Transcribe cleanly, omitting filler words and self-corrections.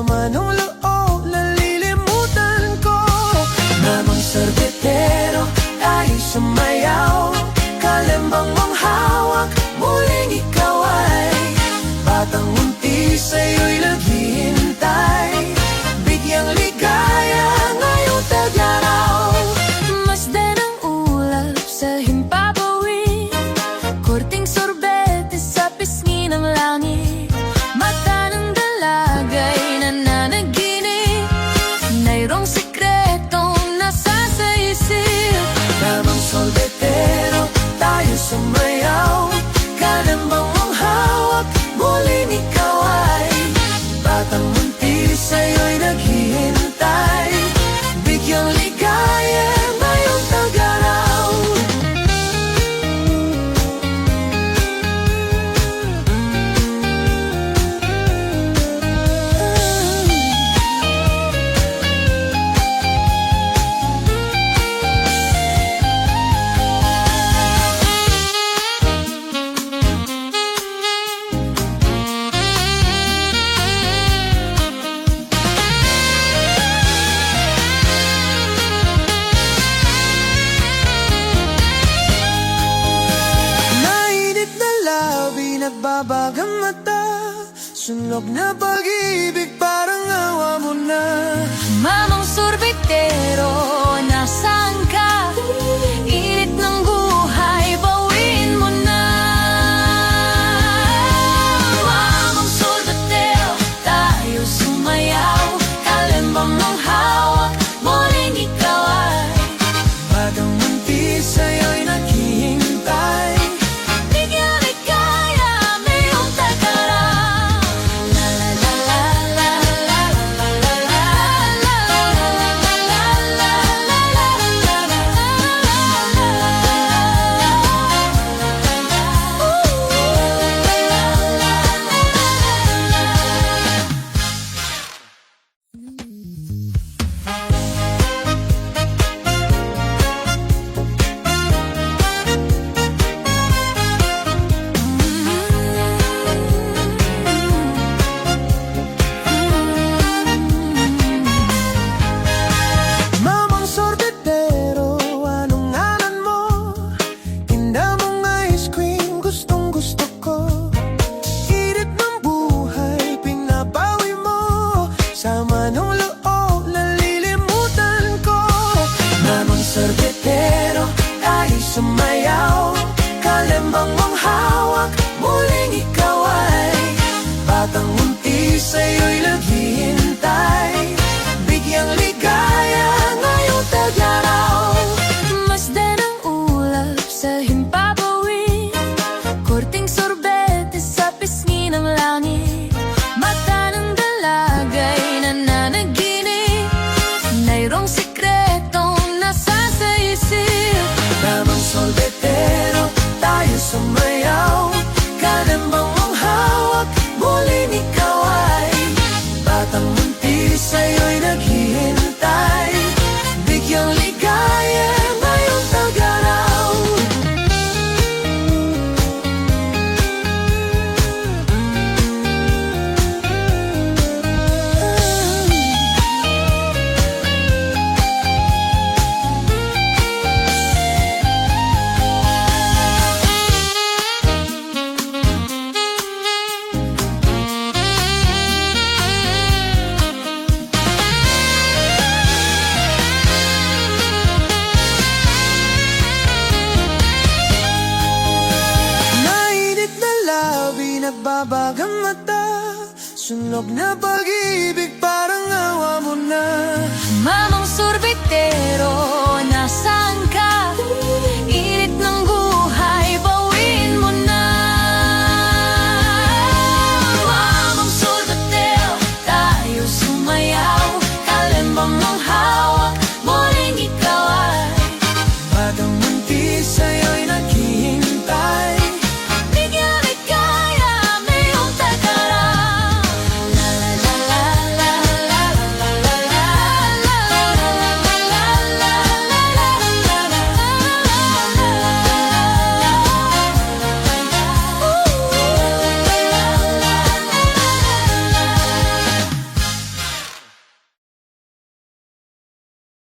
Sama ng loob, nalilimutan ko. Namang sorbetero, tayo sumayaw. Kalembang mong hawak, muling ikaw ay batang munti, sa'yo'y naghihintay. Bigyang ligaya ngayong tag-araw. Masdan ang ulap sa himpapawid, korting sorbete sa pisngi ng langit. Mata ng dalagay nananaginip, mayroong sikretong nasa isip. Namang sorbetero, tayo sumayaw. Kalembang mong hawak, muling ikaw ay batang munti, sa'yo'y naghihintay. Bigyang ligaya ngayong tag-araw. Mainit na labi, nagbabagang mata. Sunog na pag-ibig, parang awa mo na. Mamang sorbetero, nasaan ka? Init ng buhay, bawin mo na. Mamang sorbetero, tayo sumayaw. Kalembang ng hawak, muling ikaw ay Batang munti, sa'yo'y naghihintay. bigyang ligaya ngayong tag-araw. La la la la la la la la la la la la Mamang sorbetero, anong ngalan mo? Tinda mong ice cream, gustong gusto ko. Init ng buhay, pinapawi mo. Sama ng loob, nalilimutan ko. Mamang sorbetero, tayo sumayaw. Kalembang mong hawak, muling ikaw ay batang munti, sa'yo'y naghihintay. Bigyang ligaya ngayong tag-araw. Masdan ang ulap sa himpapawid, korting sorbete sa pisngi ng langit. Mata ng dalagay nananaginip, mayroong sikretong nasa isip. Namang sorbetero, tayo sumayaw. Kalembang mong hawak, muling ikaw ay batang munti, sa'yo'y naghihintay. Bigyang ligaya ngayong tag-araw. Mainit na labi, nagbabagang mata. Sunog na pag-ibig,